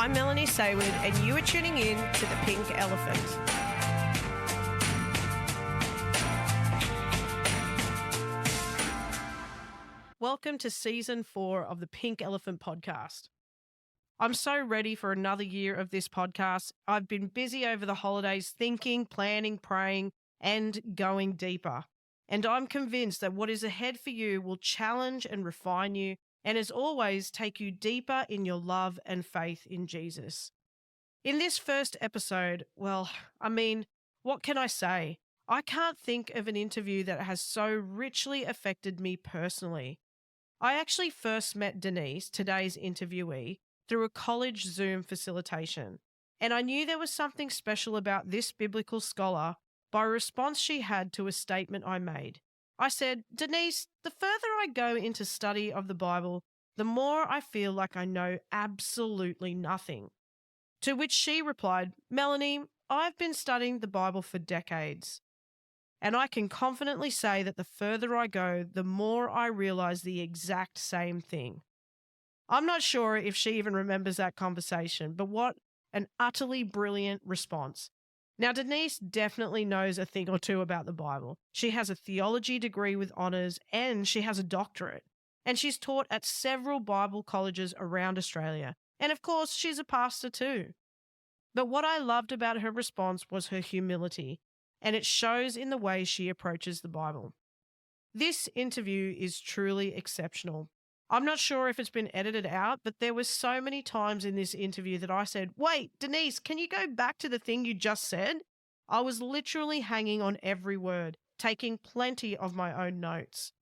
I'm Melanie Sayward, and you are tuning in to The Pink Elephant. Welcome to Season 4 of the Pink Elephant podcast. I'm so ready for another year of this podcast. I've been busy over the holidays thinking, planning, praying, and going deeper. And I'm convinced that what is ahead for you will challenge and refine you, and as always, take you deeper in your love and faith in Jesus. In this first episode, what can I say? I can't think of an interview that has so richly affected me personally. I actually first met Denise, today's interviewee, through a college Zoom facilitation, and I knew there was something special about this biblical scholar by a response she had to a statement I made. I said, "Denise, the further I go into study of the Bible, the more I feel like I know absolutely nothing." To which she replied, "Melanie, I've been studying the Bible for decades, and I can confidently say that the further I go, the more I realize the exact same thing." I'm not sure if she even remembers that conversation, but what an utterly brilliant response. Now, Denise definitely knows a thing or two about the Bible. She has a theology degree with honors, and she has a doctorate. And she's taught at several Bible colleges around Australia. And of course, she's a pastor too. But what I loved about her response was her humility, and it shows in the way she approaches the Bible. This interview is truly exceptional. I'm not sure if it's been edited out, but there were so many times in this interview that I said, "Wait, Denise, can you go back to the thing you just said?" I was literally hanging on every word, taking plenty of my own notes.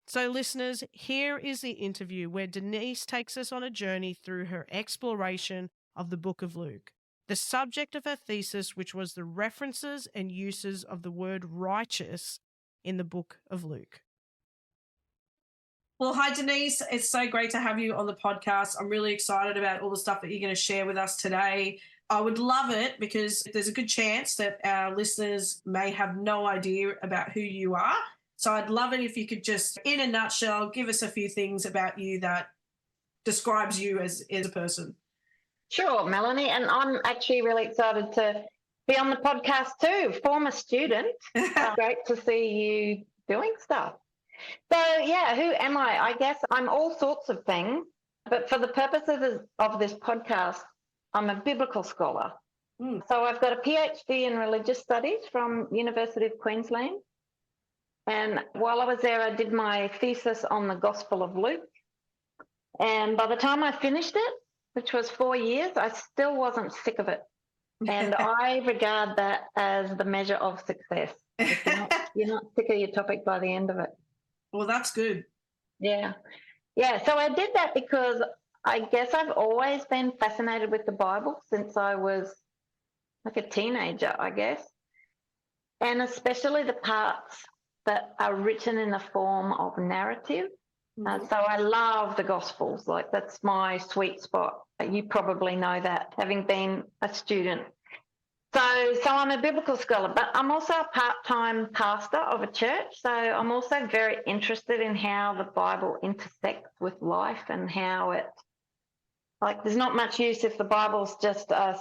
So listeners, here is the interview where Denise takes us on a journey through her exploration of the book of Luke, the subject of her thesis, which was the references and uses of the word righteous in the book of Luke. Well, hi, Denise. It's so great to have you on the podcast. I'm really excited about all the stuff that you're going to share with us today. I would love it because there's a good chance that our listeners may have no idea about who you are. So I'd love it if you could just, in a nutshell, give us a few things about you that describes you as a person. Sure, Melanie. And I'm actually really excited to be on the podcast too. Former student. Great to see you doing stuff. So, yeah, who am I? I guess I'm all sorts of things, but for the purposes of this podcast, I'm a biblical scholar. So I've got a PhD in religious studies from University of Queensland. And while I was there, I did my thesis on the Gospel of Luke. And by the time I finished it, which was 4 years, I still wasn't sick of it. And I regard that as the measure of success. If you're not sick of your topic by the end of it. Well, that's good. Yeah. So I did that because I guess I've always been fascinated with the Bible since I was like a teenager, I guess. And especially the parts that are written in the form of narrative. So I love the Gospels. Like, that's my sweet spot. You probably know that, having been a student. So I'm a biblical scholar, but I'm also a part-time pastor of a church. So I'm also very interested in how the Bible intersects with life and how there's not much use if the Bible's just a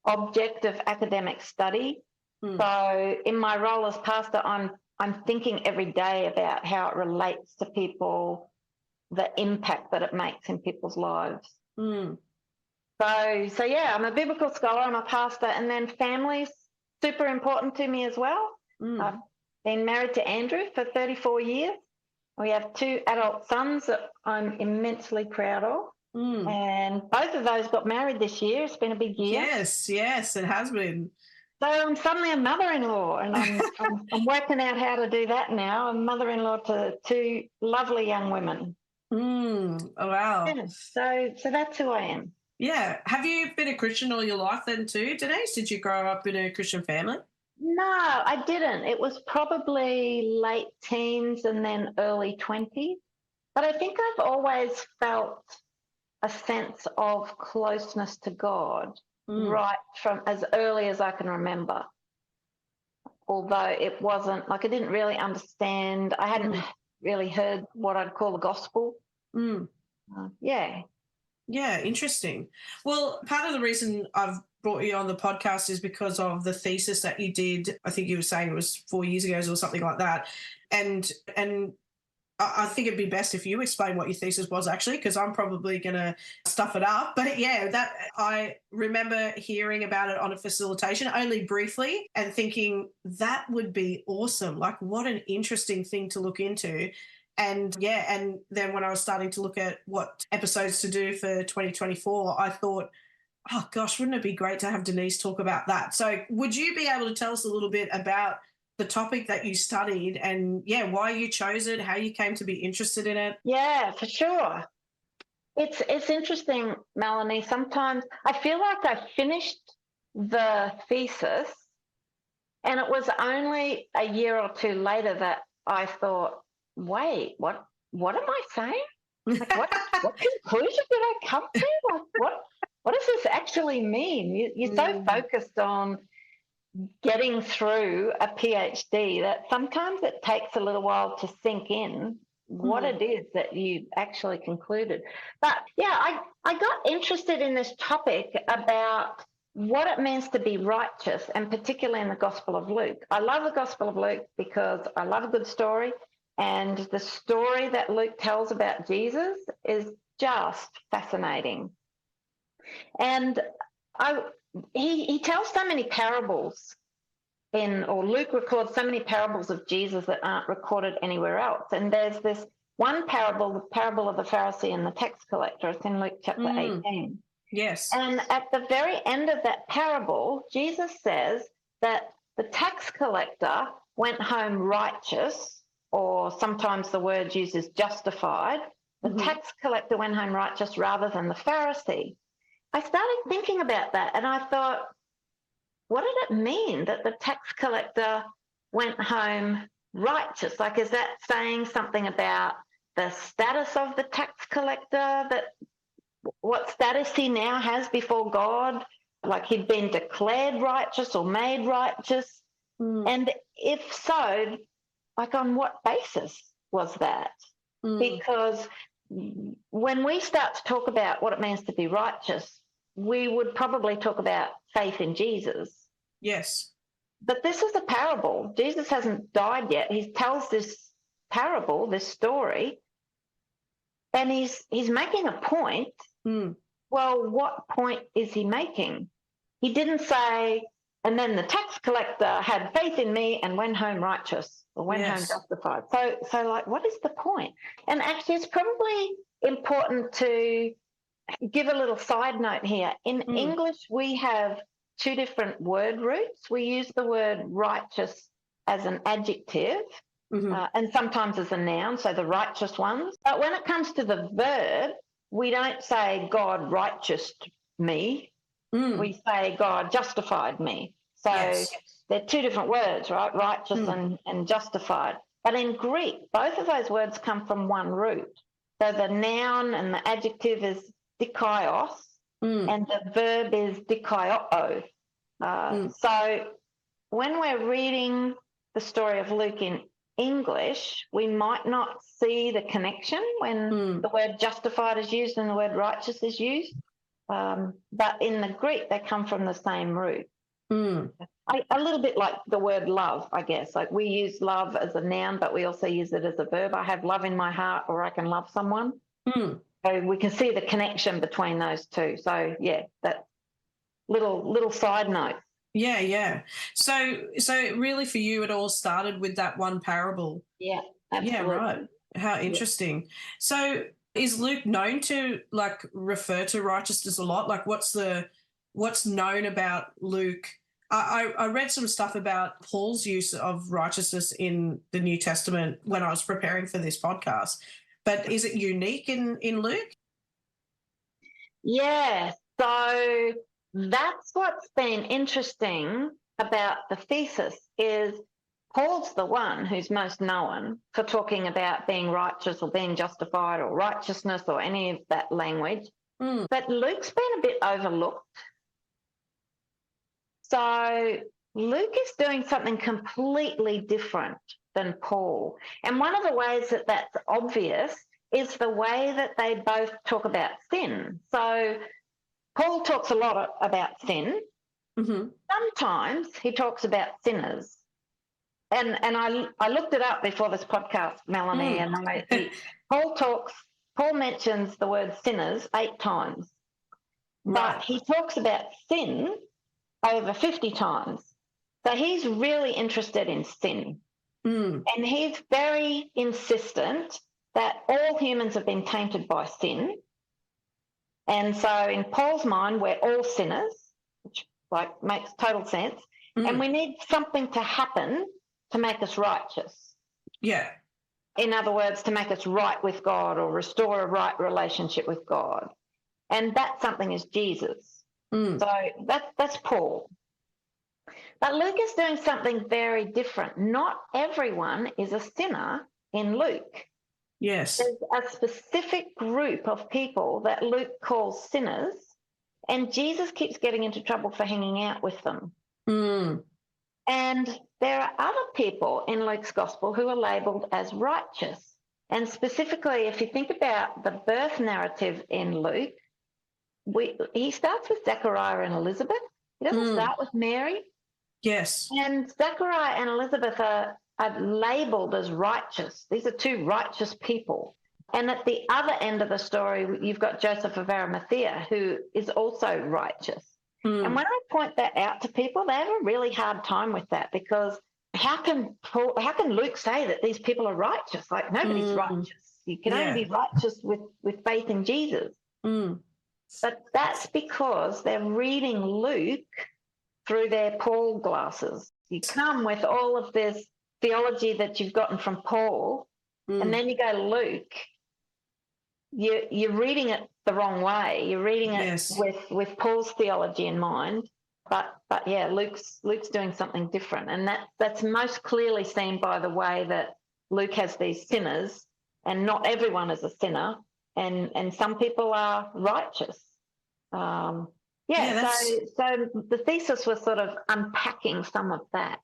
object of academic study. So in my role as pastor, I'm thinking every day about how it relates to people, the impact that it makes in people's lives. So yeah, I'm a biblical scholar, I'm a pastor, and then family's super important to me as well. I've been married to Andrew for 34 years. We have 2 adult sons that I'm immensely proud of. And both of those got married this year. It's been a big year. Yes, it has been. So I'm suddenly a mother-in-law, and I'm working out how to do that now. I'm mother-in-law to 2 lovely young women. Oh, wow. Yeah, so that's who I am. Yeah. Have you been a Christian all your life then too, Denise? Did you grow up in a Christian family? No, I didn't. It was probably late teens and then early 20s. But I think I've always felt a sense of closeness to God right from as early as I can remember. Although it wasn't, like, I didn't really understand. I hadn't really heard what I'd call the gospel. Yeah. Yeah, interesting. Well, part of the reason I've brought you on the podcast is because of the thesis that you did. I think you were saying it was 4 years ago or something like that. And I think it'd be best if you explain what your thesis was actually, because I'm probably going to stuff it up. But yeah, that I remember hearing about it on a facilitation only briefly and thinking that would be awesome. Like, what an interesting thing to look into. And yeah, and then when I was starting to look at what episodes to do for 2024, I thought, oh gosh, wouldn't it be great to have Denise talk about that? So, would you be able to tell us a little bit about the topic that you studied and yeah, why you chose it, how you came to be interested in it? Yeah, for sure. It's interesting, Melanie. Sometimes I feel like I finished the thesis, and it was only a year or two later that I thought, wait, what am I saying? Like what conclusion did I come to? Like what does this actually mean? You're so focused on getting through a PhD that sometimes it takes a little while to sink in what it is that you actually concluded. But yeah, I got interested in this topic about what it means to be righteous, and particularly in the Gospel of Luke. I love the Gospel of Luke because I love a good story, and the story that Luke tells about Jesus is just fascinating. And he tells so many parables or Luke records so many parables of Jesus that aren't recorded anywhere else. And there's this one parable, the parable of the Pharisee and the tax collector. It's in Luke chapter 18. Yes. And at the very end of that parable, Jesus says that the tax collector went home righteous, or sometimes the word used is justified. The tax collector went home righteous rather than the Pharisee. I started thinking about that, and I thought, what did it mean that the tax collector went home righteous? Like, is that saying something about the status of the tax collector, that what status he now has before God? Like he'd been declared righteous or made righteous? And if so, like on what basis was that? Because when we start to talk about what it means to be righteous, we would probably talk about faith in Jesus. Yes. But this is a parable. Jesus hasn't died yet. He tells this parable, this story, and he's making a point. Well, what point is he making? He didn't say, and then the tax collector had faith in me and went home righteous or went home justified. So like, what is the point? And actually, it's probably important to give a little side note here. In English, we have two different word roots. We use the word righteous as an adjective and sometimes as a noun, so the righteous ones. But when it comes to the verb, we don't say God righteous me. We say God justified me. So they're two different words, right? Righteous and justified. But in Greek, both of those words come from one root. So the noun and the adjective is dikaios, and the verb is dikaio. So when we're reading the story of Luke in English, we might not see the connection when the word justified is used and the word righteous is used. But in the Greek, they come from the same root. A little bit like the word love, I guess. Like we use love as a noun, but we also use it as a verb. I have love in my heart, or I can love someone. So we can see the connection between those two. So yeah, that little side note. Yeah. So really for you, it all started with that one parable. Yeah, absolutely. Yeah, right. How interesting. Yeah. So is Luke known to like refer to righteousness a lot? Like what's known about Luke? I read some stuff about Paul's use of righteousness in the New Testament when I was preparing for this podcast. But is it unique in Luke? Yeah. So that's what's been interesting about the thesis is Paul's the one who's most known for talking about being righteous or being justified or righteousness or any of that language. But Luke's been a bit overlooked. So Luke is doing something completely different than Paul. And one of the ways that that's obvious is the way that they both talk about sin. So Paul talks a lot about sin. Mm-hmm. Sometimes he talks about sinners. And I looked it up before this podcast, Melanie, and Paul mentions the word sinners 8 times, but he talks about sin over 50 times. So he's really interested in sin. And he's very insistent that all humans have been tainted by sin. And so in Paul's mind, we're all sinners, which makes total sense. And we need something to happen to make us righteous. Yeah. In other words, to make us right with God or restore a right relationship with God. And that something is Jesus. So that's Paul. But Luke is doing something very different. Not everyone is a sinner in Luke. Yes. There's a specific group of people that Luke calls sinners, and Jesus keeps getting into trouble for hanging out with them. And there are other people in Luke's gospel who are labelled as righteous. And specifically, if you think about the birth narrative in Luke, he starts with Zechariah and Elizabeth. He doesn't start with Mary. Yes. And Zechariah and Elizabeth are labelled as righteous. These are 2 righteous people. And at the other end of the story, you've got Joseph of Arimathea, who is also righteous. And when I point that out to people, they have a really hard time with that, because how can Luke say that these people are righteous? Like, nobody's righteous. You can only be righteous with faith in Jesus. But that's because they're reading Luke through their Paul glasses. You come with all of this theology that you've gotten from Paul, and then you go to Luke. You're reading it the wrong way. You're reading it with Paul's theology in mind. But yeah, Luke's doing something different, and that's most clearly seen by the way that Luke has these sinners, and not everyone is a sinner, and some people are righteous. So the thesis was sort of unpacking some of that.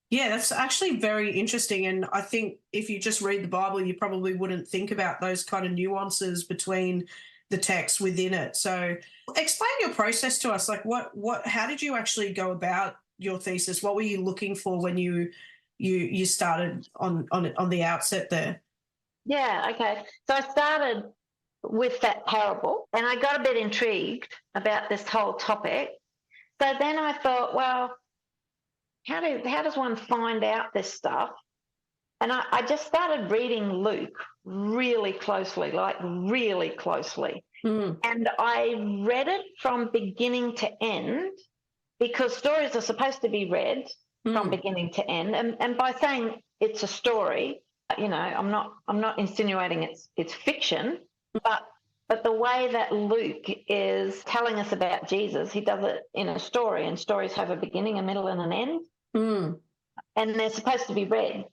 Yeah, that's actually very interesting. And I think if you just read the Bible, you probably wouldn't think about those kind of nuances between the text within it. So explain your process to us. Like how did you actually go about your thesis? What were you looking for when you started on the outset there? Yeah, okay. So I started with that parable, and I got a bit intrigued about this whole topic. So then I thought, well, how does one find out this stuff? And I just started reading Luke really closely. And I read it from beginning to end, because stories are supposed to be read from beginning to end. And by saying it's a story, I'm not insinuating it's fiction, but the way that Luke is telling us about Jesus, he does it in a story, and stories have a beginning, a middle, and an end. And they're supposed to be read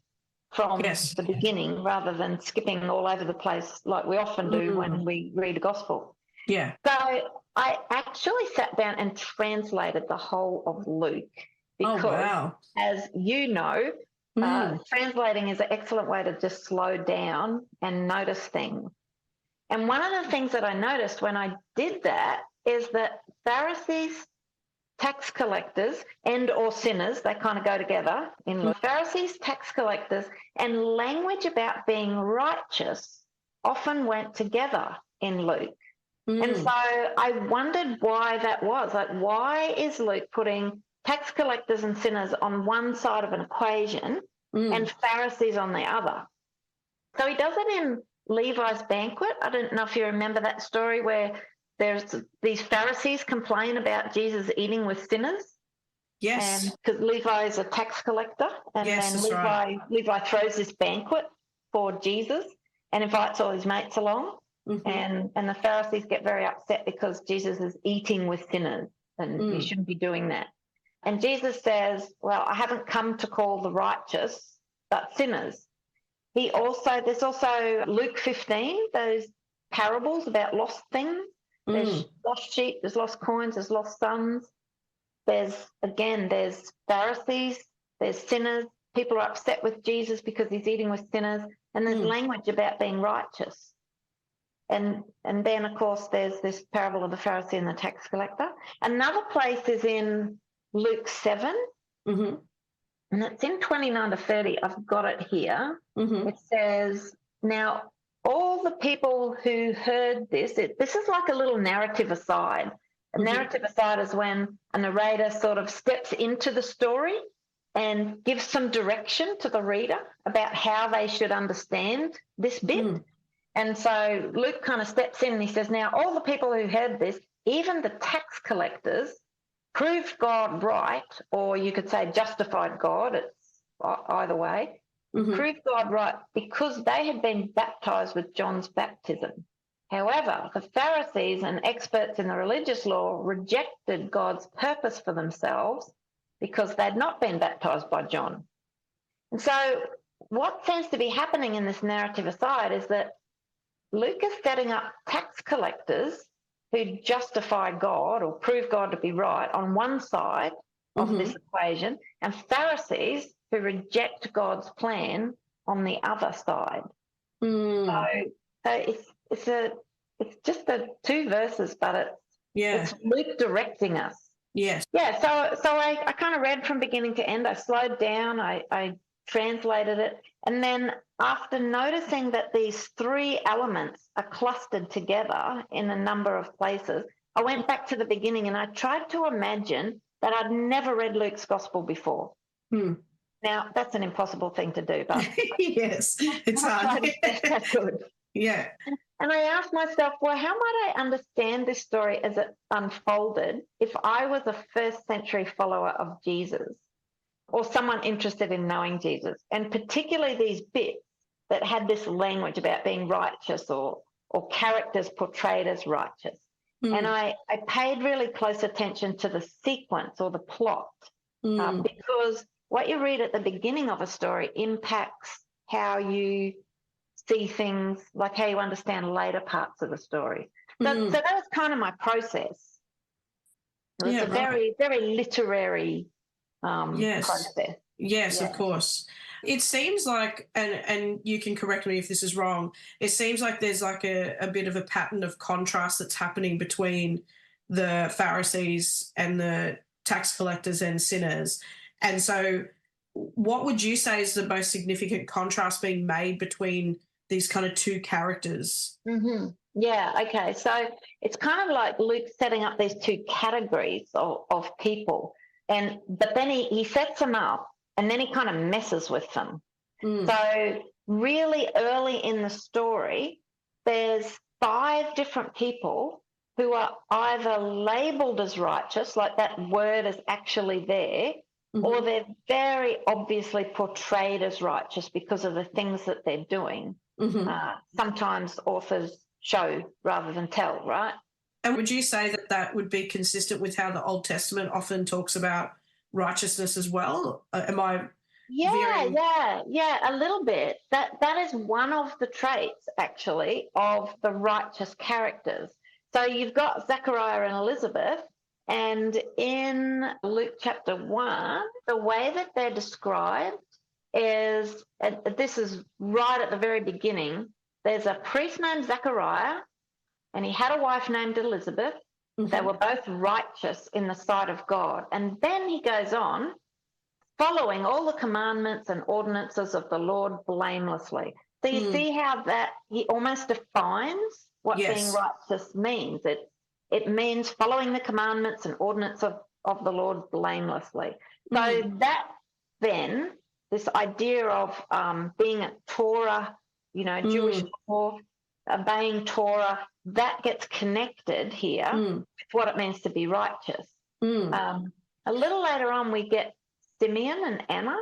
from the beginning, rather than skipping all over the place like we often do when we read a gospel. Yeah. So I actually sat down and translated the whole of Luke, because, as you know, translating is an excellent way to just slow down and notice things. And one of the things that I noticed when I did that is that Pharisees, tax collectors, and or sinners, they kind of go together in Luke. Pharisees, tax collectors, and language about being righteous often went together in Luke. And so I wondered why that was. Like, why is Luke putting tax collectors and sinners on one side of an equation and Pharisees on the other? So he does it in Levi's banquet. I don't know if you remember that story, where there's these Pharisees complain about Jesus eating with sinners. Yes. Because Levi is a tax collector. And then Levi throws this banquet for Jesus and invites all his mates along. And the Pharisees get very upset because Jesus is eating with sinners, and you shouldn't be doing that. And Jesus says, well, I haven't come to call the righteous, but sinners. There's also Luke 15, those parables about lost things. There's lost sheep, there's lost coins, there's lost sons. There's Pharisees, there's sinners. People are upset with Jesus because he's eating with sinners. And there's language about being righteous. and then, of course, there's this parable of the Pharisee and the tax collector. Another place is in Luke 7, Mm-hmm. and it's in 29 to 30. I've got it here. Mm-hmm. It says, now, all the people who heard this, this is like a little narrative aside. A narrative aside is when a narrator sort of steps into the story and gives some direction to the reader about how they should understand this bit. And so Luke kind of steps in and he says, now, all the people who heard this, even the tax collectors, proved God right, or you could say justified God, it's either way, proved God right because they had been baptized with John's baptism. However, the Pharisees and experts in the religious law rejected God's purpose for themselves because they'd not been baptized by John. And so what seems to be happening in this narrative aside is that Luke is setting up tax collectors who justify God or prove God to be right on one side of this equation, and Pharisees who reject God's plan on the other side. So it's just the two verses, but it's Luke directing us. Yes. Yeah. So I kind of read from beginning to end. I slowed down. I translated it, and then after noticing that these three elements are clustered together in a number of places, I went back to the beginning and I tried to imagine that I'd never read Luke's gospel before. Now, that's an impossible thing to do, but yes, it's hard. That's good. Yeah. And I asked myself, well, how might I understand this story as it unfolded if I was a first century follower of Jesus or someone interested in knowing Jesus, and particularly these bits that had this language about being righteous or characters portrayed as righteous. And I paid really close attention to the sequence or the plot because what you read at the beginning of a story impacts how you see things, like how you understand later parts of the story. So that was kind of my process. It was a very, very literary process. Yes, of course. It seems like, and you can correct me if this is wrong, it seems like there's like a bit of a pattern of contrast that's happening between the Pharisees and the tax collectors and sinners. And so what would you say is the most significant contrast being made between these kind of two characters? Yeah, okay. So it's kind of like Luke setting up these two categories of people. But then he sets them up and then he kind of messes with them. So really early in the story, there's 5 different people who are either labeled as righteous, like that word is actually there, or they're very obviously portrayed as righteous because of the things that they're doing. Sometimes authors show rather than tell, right? And would you say that that would be consistent with how the Old Testament often talks about righteousness as well? Am I veering? Yeah, a little bit. That is one of the traits, actually, of the righteous characters. So you've got Zechariah and Elizabeth, and in Luke chapter 1, the way that they're described is, this is right at the very beginning, there's a priest named Zechariah, and he had a wife named Elizabeth. They were both righteous in the sight of God. And then he goes on, following all the commandments and ordinances of the Lord blamelessly. So you see how that he almost defines what being righteous means. It means following the commandments and ordinances of the Lord blamelessly. So that then, this idea of being a Torah, Jewish law, obeying Torah, that gets connected here with what it means to be righteous. A little later on, we get Simeon and Anna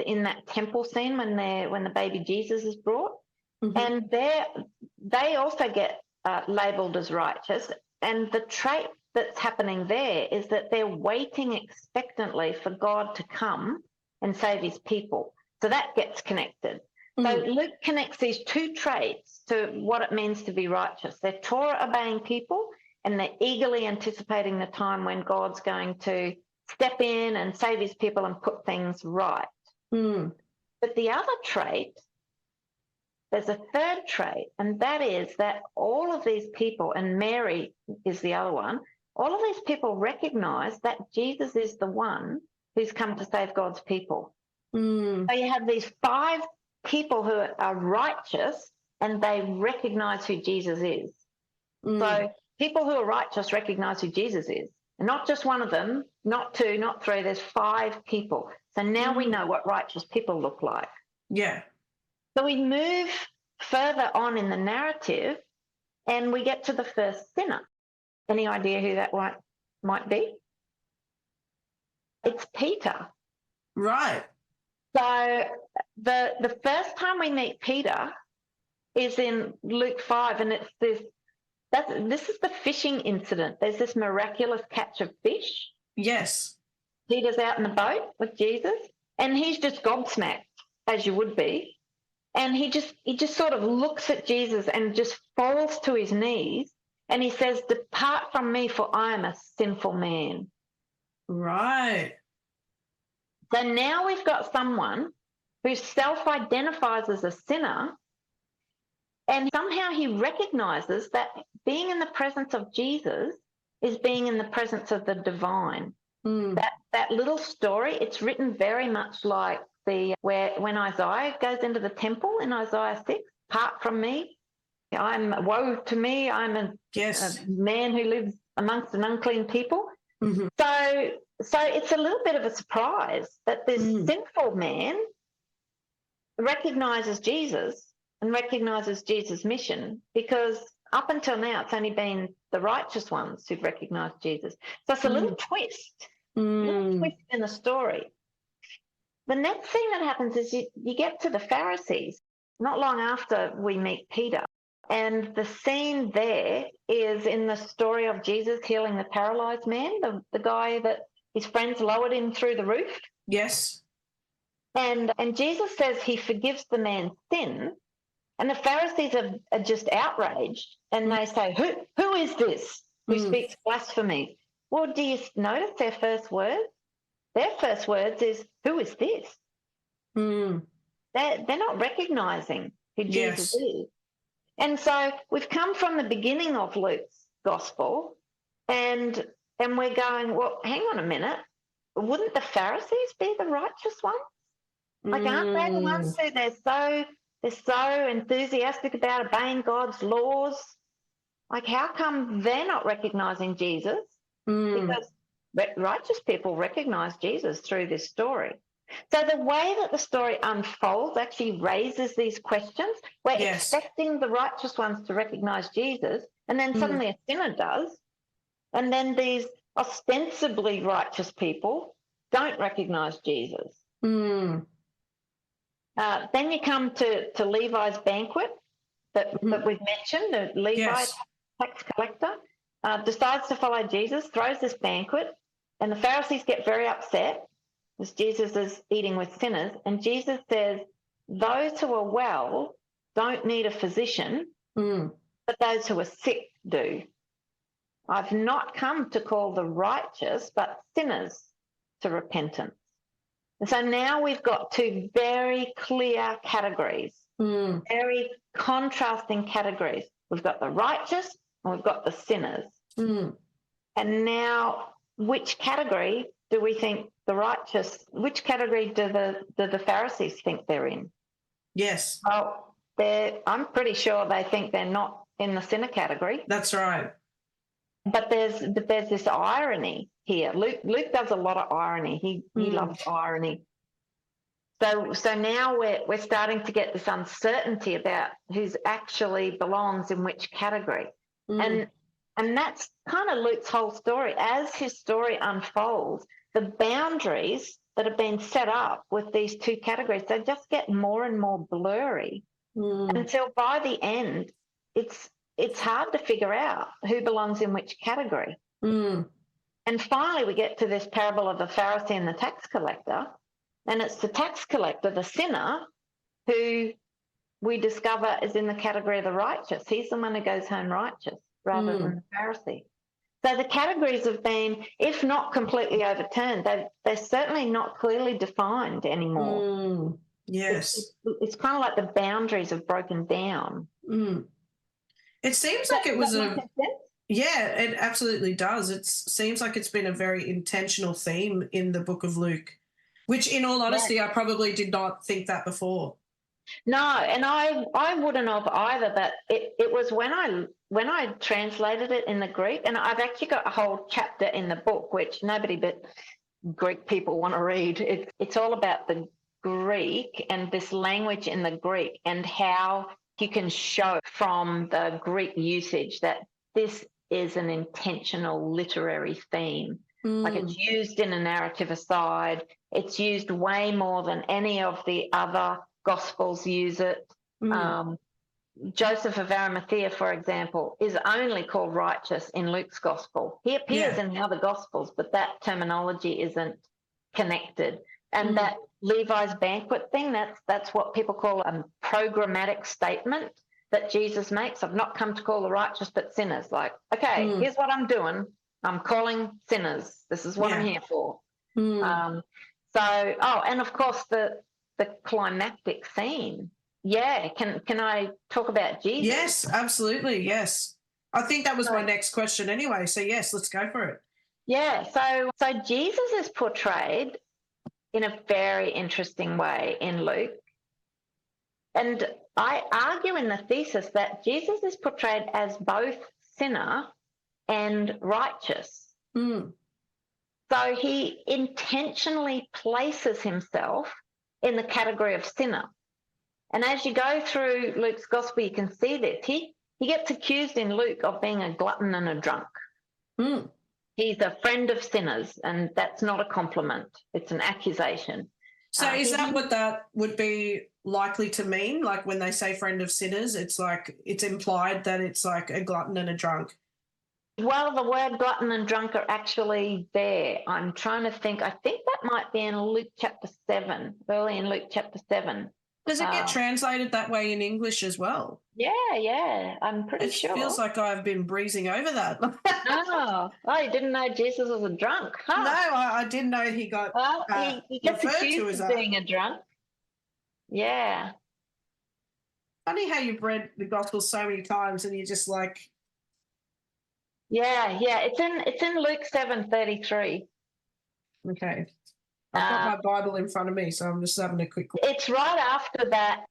in that temple scene when the baby Jesus is brought, and they also get labelled as righteous. And the trait that's happening there is that they're waiting expectantly for God to come and save his people. So that gets connected. So Luke connects these two traits to what it means to be righteous. They're Torah-obeying people, and they're eagerly anticipating the time when God's going to step in and save his people and put things right. But the other trait there's a third trait, and that is that all of these people, and Mary is the other one, all of these people recognize that Jesus is the one who's come to save God's people. So you have these 5 people who are righteous, and they recognize who Jesus is. So people who are righteous recognize who Jesus is. And not just one of them, not 2, not 3, there's 5 people. So now we know what righteous people look like. Yeah. So we move further on in the narrative, and we get to the first sinner. Any idea who that might be? It's Peter. Right. So the first time we meet Peter is in Luke 5, and it's this is the fishing incident. There's this miraculous catch of fish. Yes. Peter's out in the boat with Jesus, and he's just gobsmacked, as you would be. And he just sort of looks at Jesus and just falls to his knees, and he says, "Depart from me, for I am a sinful man." Right. So now we've got someone who self-identifies as a sinner, and somehow he recognizes that being in the presence of Jesus is being in the presence of the divine. That little story, it's written very much like when Isaiah goes into the temple in Isaiah 6, "Part from me, woe to me, I'm a man who lives amongst an unclean people." So it's a little bit of a surprise that this sinful man recognizes Jesus and recognizes Jesus' mission, because up until now it's only been the righteous ones who've recognized Jesus. So it's a little twist, in the story. The next thing that happens is you get to the Pharisees not long after we meet Peter. And the scene there is in the story of Jesus healing the paralyzed man, the guy that his friends lowered him through the roof. Yes. And Jesus says he forgives the man's sin. And the Pharisees are just outraged. And they say, who is this who speaks blasphemy? Well, do you notice their first words? Their first words is, "Who is this?" They're not recognizing who Jesus is. And so we've come from the beginning of Luke's gospel, and we're going, well, hang on a minute. Wouldn't the Pharisees be the righteous ones? Like, aren't they the ones who they're so enthusiastic about obeying God's laws? Like, how come they're not recognizing Jesus? Because righteous people recognize Jesus through this story. So the way that the story unfolds actually raises these questions. We're expecting the righteous ones to recognize Jesus, and then suddenly a sinner does. And then these ostensibly righteous people don't recognize Jesus. Then you come to Levi's banquet that we've mentioned. The Levi tax collector decides to follow Jesus, throws this banquet, and the Pharisees get very upset because Jesus is eating with sinners. And Jesus says, "Those who are well don't need a physician, but those who are sick do. I've not come to call the righteous, but sinners to repentance." And so now we've got 2 very clear categories, very contrasting categories. We've got the righteous and we've got the sinners. And now, which category do we think the righteous, which category do the Pharisees think they're in? Yes. Well, I'm pretty sure they think they're not in the sinner category. That's right. But there's this irony here. Luke does a lot of irony. He loves irony. So now we're starting to get this uncertainty about who's actually belongs in which category. And that's kind of Luke's whole story. As his story unfolds, the boundaries that have been set up with these 2 categories, they just get more and more blurry until by the end, it's hard to figure out who belongs in which category. And finally, we get to this parable of the Pharisee and the tax collector. And it's the tax collector, the sinner, who we discover is in the category of the righteous. He's the one who goes home righteous rather than the Pharisee. So the categories have been, if not completely overturned, they're certainly not clearly defined anymore. Yes. It's kind of like the boundaries have broken down. Mm. It seems Does like it was that a make sense? yeah, it absolutely does. It seems like it's been a very intentional theme in the book of Luke, which in all Yeah. honesty, I probably did not think that before. No, and I wouldn't have either, but it was when I translated it in the Greek, and I've actually got a whole chapter in the book which nobody but Greek people want to read. It's all about the Greek and this language in the Greek and how you can show from the Greek usage that this is an intentional literary theme. Like it's used in a narrative aside. It's used way more than any of the other Gospels use it. Joseph of Arimathea, for example, is only called righteous in Luke's Gospel. He appears in the other Gospels, but that terminology isn't connected. And that Levi's banquet thing, that's what people call a programmatic statement that Jesus makes. I've not come to call the righteous, but sinners. Like, okay, here's what I'm doing. I'm calling sinners. This is what I'm here for. And of course, the climactic scene. Yeah, can I talk about Jesus? Yes, absolutely. Yes, I think that was my next question anyway. So yes, let's go for it. Yeah, so Jesus is portrayed in a very interesting way in Luke, and I argue in the thesis that Jesus is portrayed as both sinner and righteous. So he intentionally places himself in the category of sinner. And as you go through Luke's gospel, you can see this. He gets accused in Luke of being a glutton and a drunk. He's a friend of sinners, and that's not a compliment. It's an accusation. So is that what that would be likely to mean? Like when they say friend of sinners, it's like it's implied that it's like a glutton and a drunk. Well, the word glutton and drunk are actually there. I'm trying to think. I think that might be in Luke chapter 7, early in Luke chapter 7. Does it get translated that way in English as well? Yeah. I'm pretty sure. It feels like I've been breezing over that. Oh, you didn't know Jesus was a drunk, huh? No, I didn't know he got he gets accused of being a drunk. Yeah. Funny how you've read the Gospels so many times and you're just like... Yeah. It's in Luke 7:33. Okay. I've got my Bible in front of me, so I'm just having a quick look. It's right after that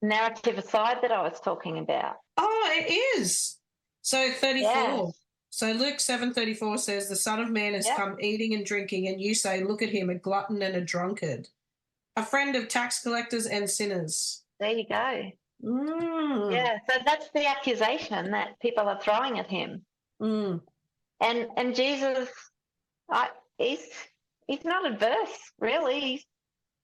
narrative aside that I was talking about. Oh, it is. So 34. Yeah. So Luke 7:34 says, the Son of Man has come eating and drinking, and you say, look at him, a glutton and a drunkard, a friend of tax collectors and sinners. There you go. Yeah, so that's the accusation that people are throwing at him. And Jesus, he's not adverse, really. He's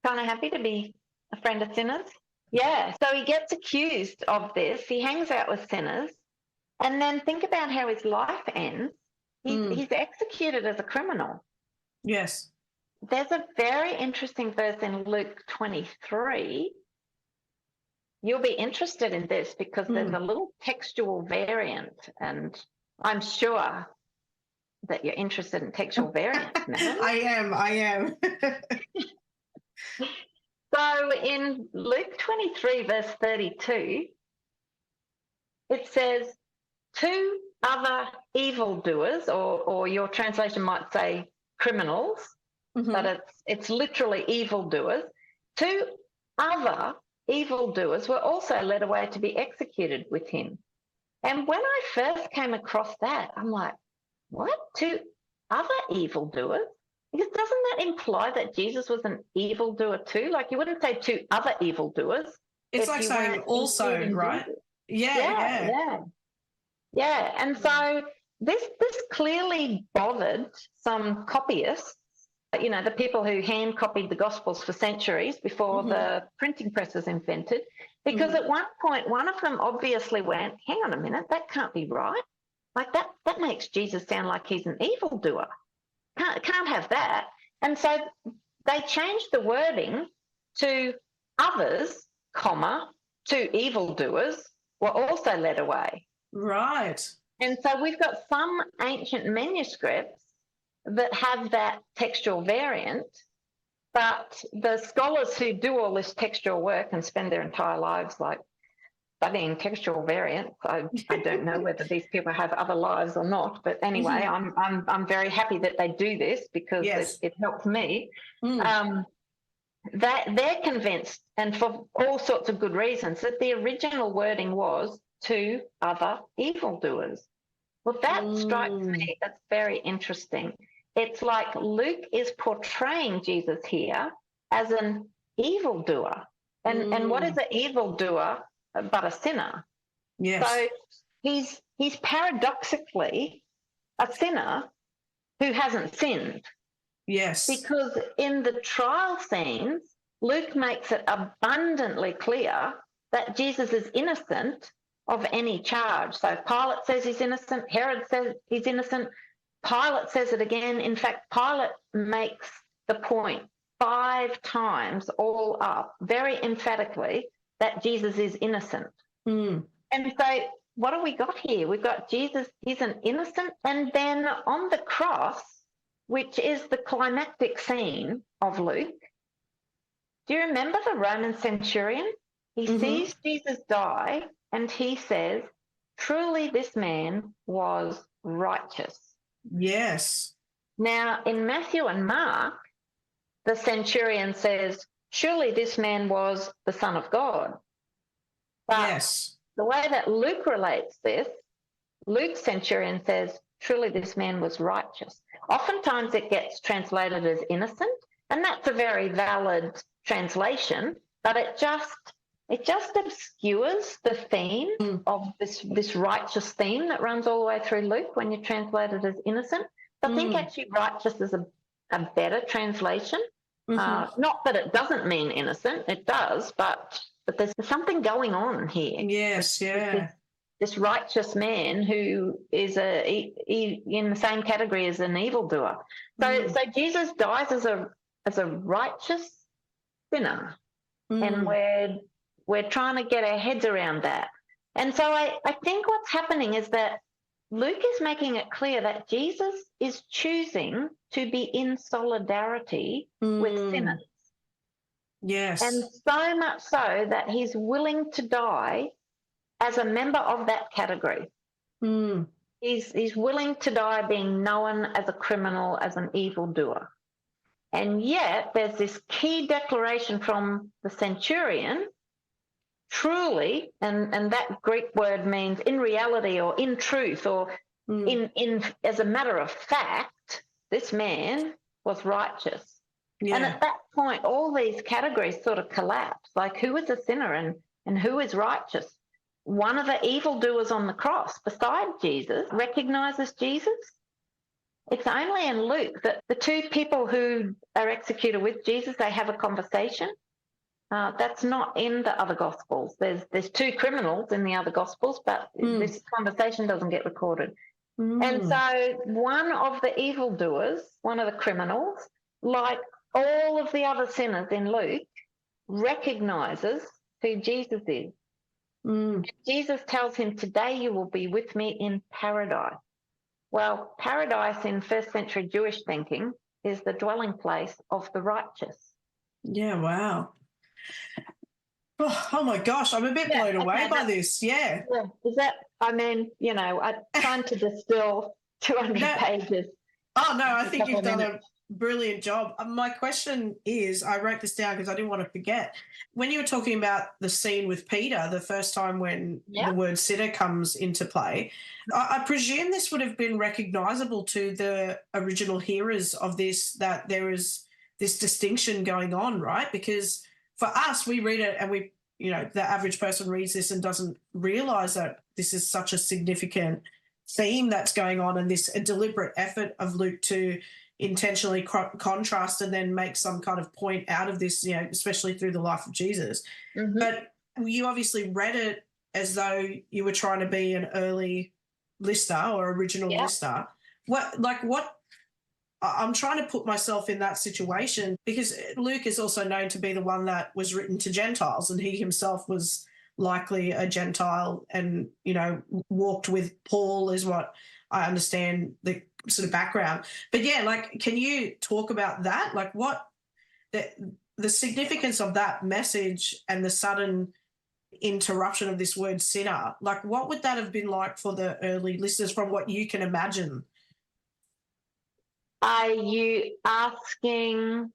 kind of happy to be a friend of sinners. Yeah, so he gets accused of this. He hangs out with sinners. And then think about how his life ends. He's executed as a criminal. Yes. There's a very interesting verse in Luke 23. You'll be interested in this because there's a little textual variant, and I'm sure that you're interested in textual variants now. I am. So in Luke 23, verse 32, it says, two other evildoers, or your translation might say criminals, but it's literally evildoers. Two other evildoers were also led away to be executed with him. And when I first came across that, I'm like, what? Two other evildoers? Because doesn't that imply that Jesus was an evildoer too? Like you wouldn't say two other evildoers. It's like saying also, right? Yeah. And so this clearly bothered some copyists, the people who hand copied the Gospels for centuries before the printing press was invented, because at one point, one of them obviously went, hang on a minute, that can't be right. Like that makes Jesus sound like he's an evildoer. Can't have that. And so they changed the wording to others, two evildoers were also led away. Right. And so we've got some ancient manuscripts that have that textual variant, But the scholars who do all this textual work and spend their entire lives like studying textual variants, I don't know whether these people have other lives or not. But anyway, I'm very happy that they do this because it helps me. That they're convinced, and for all sorts of good reasons, that the original wording was to other evildoers. Well, that strikes me as very interesting. It's like Luke is portraying Jesus here as an evildoer. And what is an evildoer but a sinner? Yes. So he's paradoxically a sinner who hasn't sinned. Yes. Because in the trial scenes, Luke makes it abundantly clear that Jesus is innocent of any charge. So Pilate says he's innocent, Herod says he's innocent, Pilate says it again. In fact, Pilate makes the point 5 times all up, very emphatically, that Jesus is innocent. And so what have we got here? We've got Jesus, he's an innocent, and then on the cross, which is the climactic scene of Luke, do you remember the Roman centurion? He sees Jesus die and he says, truly this man was righteous. Yes. Now, in Matthew and Mark, the centurion says, surely this man was the Son of God. But the way that Luke relates this, Luke's centurion says, truly this man was righteous. Oftentimes it gets translated as innocent, and that's a very valid translation, but it just obscures the theme of this righteous theme that runs all the way through Luke when you translate it as innocent. I think actually righteous is a better translation. Not that it doesn't mean innocent, it does, but there's something going on here. Yes, yeah. This righteous man who is in the same category as an evildoer. So Jesus dies as a righteous sinner, and we're trying to get our heads around that. And so I think what's happening is that Luke is making it clear that Jesus is choosing to be in solidarity with sinners. Yes. And so much so that he's willing to die as a member of that category. He's willing to die being known as a criminal, as an evildoer. And yet there's this key declaration from the centurion, truly, and that Greek word means in reality or in truth or in as a matter of fact, this man was righteous. Yeah. And at that point, all these categories sort of collapse, like who is a sinner and who is righteous? One of the evildoers on the cross beside Jesus recognizes Jesus. It's only in Luke that the 2 people who are executed with Jesus, they have a conversation. That's not in the other Gospels. There's 2 criminals in the other Gospels, but this conversation doesn't get recorded. And so one of the evildoers, one of the criminals, like all of the other sinners in Luke, recognizes who Jesus is. Jesus tells him, today you will be with me in paradise. Well, paradise in first century Jewish thinking is the dwelling place of the righteous. Yeah, wow. Oh my gosh, I'm a bit blown away by this. Yeah. Is that, I mean, I'm trying to distill 200 pages. Oh, no, I think you've done a brilliant job. My question is, I wrote this down because I didn't want to forget. When you were talking about the scene with Peter, the first time when the word sinner comes into play, I presume this would have been recognisable to the original hearers of this, that there is this distinction going on, right? Because for us, we read it and the average person reads this and doesn't realise that this is such a significant theme that's going on, and this a deliberate effort of Luke to intentionally contrast and then make some kind of point out of this, especially through the life of Jesus. But you obviously read it as though you were trying to be an early listener or original listener. I'm trying to put myself in that situation, because Luke is also known to be the one that was written to Gentiles, and he himself was likely a Gentile and, walked with Paul is what I understand the sort of background. But can you talk about that? Like what the significance of that message and the sudden interruption of this word sinner, like what would that have been like for the early listeners from what you can imagine? Are you asking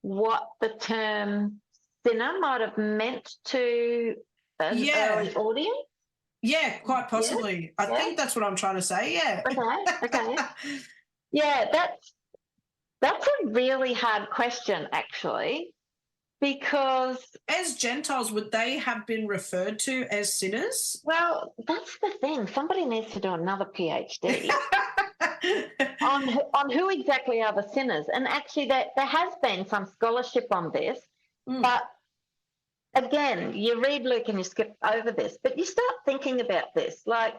what the term sinner might have meant to an early audience? Yeah, quite possibly. I think that's what I'm trying to say. Yeah. Okay. Yeah, that's a really hard question, actually, because as Gentiles, would they have been referred to as sinners? Well, that's the thing. Somebody needs to do another PhD on who exactly are the sinners. And actually, there has been some scholarship on this, but again, you read Luke and you skip over this, but you start thinking about this. Like,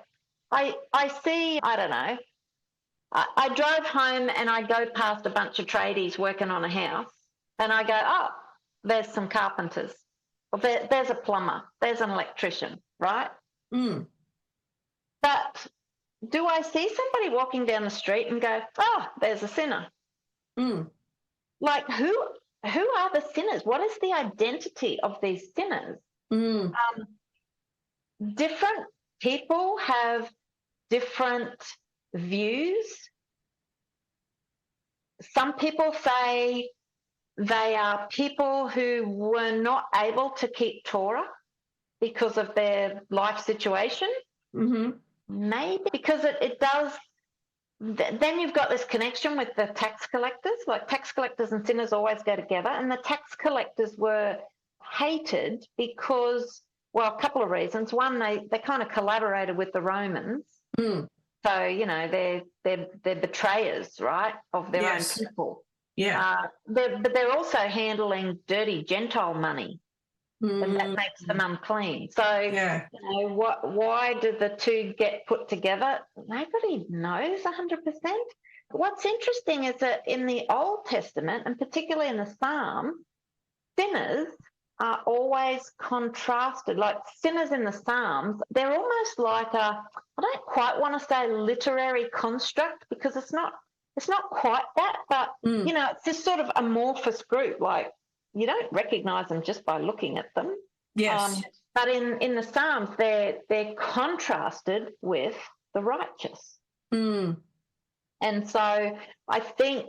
I see, I don't know, I drove home and I go past a bunch of tradies working on a house, and I go, oh, there's some carpenters. Well, there's a plumber. There's an electrician, right? But do I see somebody walking down the street and go, oh, there's a sinner? Like, who are the sinners? What is the identity of these sinners? Different people have different views. Some people say they are people who were not able to keep Torah because of their life situation. Maybe because it does. Then you've got this connection with the tax collectors. Like, tax collectors and sinners always go together. And the tax collectors were hated because, well, a couple of reasons. One, they kind of collaborated with the Romans. So, you know, they're betrayers, right, of their own people. But they're also handling dirty Gentile money, and that makes them unclean. So, you know, why did the two get put together? Nobody knows 100%. What's interesting is that in the Old Testament, and particularly in the Psalms, sinners are always contrasted. Like, sinners in the Psalms, they're almost like I don't quite want to say literary construct, because it's not quite that, but you know, it's this sort of amorphous group. Like, you don't recognize them just by looking at them. But in the Psalms, they're contrasted with the righteous. And so I think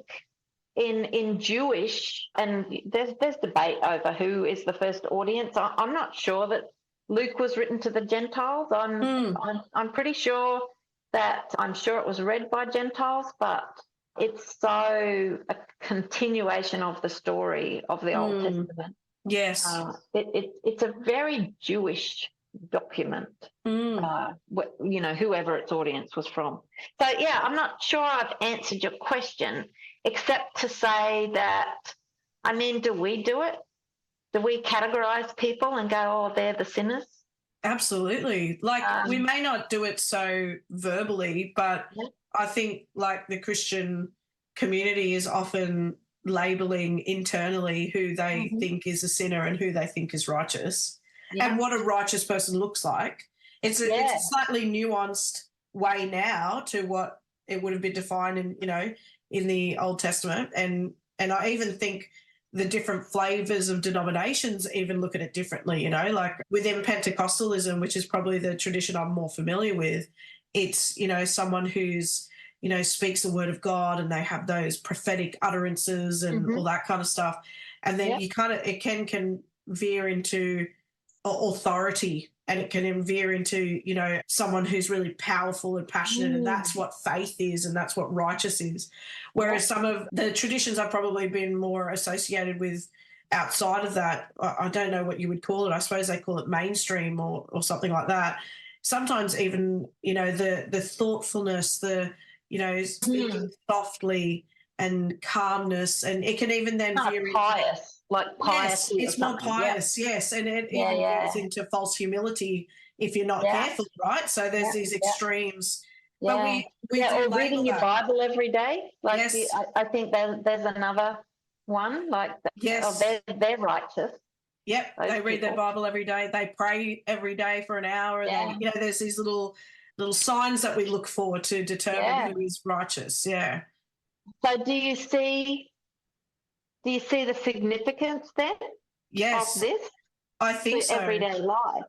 in Jewish, and there's debate over who is the first audience. I'm not sure that Luke was written to the Gentiles. I'm pretty sure that it was read by Gentiles, but it's so a continuation of the story of the Old Testament. It's a very Jewish document. You know, whoever its audience was from. So yeah, I'm not sure I've answered your question, except to say that, I mean, do we do it? Do we categorize people and go, oh, they're the sinners? Absolutely. Like, we may not do it so verbally, but I think, like, the Christian community is often labeling internally who they think is a sinner and who they think is righteous, and what a righteous person looks like. It's a slightly nuanced way now to what it would have been defined in, you know, in the Old Testament. And I even think the different flavors of denominations even look at it differently, you know, like within Pentecostalism, which is probably the tradition I'm more familiar with, it's, you know, someone who's, you know, speaks the word of God, and they have those prophetic utterances and all that kind of stuff. And then it can veer into authority, and it can veer into, you know, someone who's really powerful and passionate, and that's what faith is, and that's what righteous is. Whereas some of the traditions I've probably been more associated with outside of that, I don't know what you would call it. I suppose they call it mainstream or something like that. Sometimes even, you know, the thoughtfulness, the, you know, speaking softly and calmness, and it can even then veer pious, like pious. Yes, it's more pious, and it even goes into false humility if you're not careful, right? So there's these extremes. But we or reading your Bible every day. Like, I think there's another one. Like, they're righteous. Yep, they read their Bible every day. They pray every day for an hour, and then, you know, there's these little signs that we look for to determine who is righteous. So do you see Do you see the significance then Yes, of this I think to so. everyday life?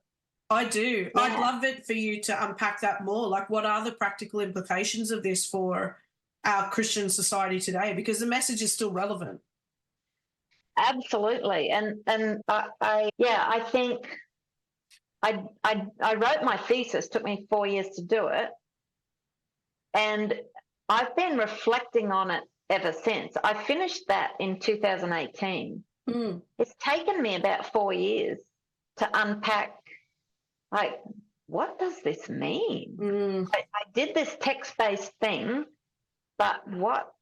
I do. Yeah. I'd love it for you to unpack that more. Like, what are the practical implications of this for our Christian society today? Because the message is still relevant. Absolutely. And I think I wrote my thesis, took me 4 years to do it. And I've been reflecting on it ever since. I finished that in 2018. It's taken me about 4 years to unpack, like, what does this mean? I did this text-based thing, but what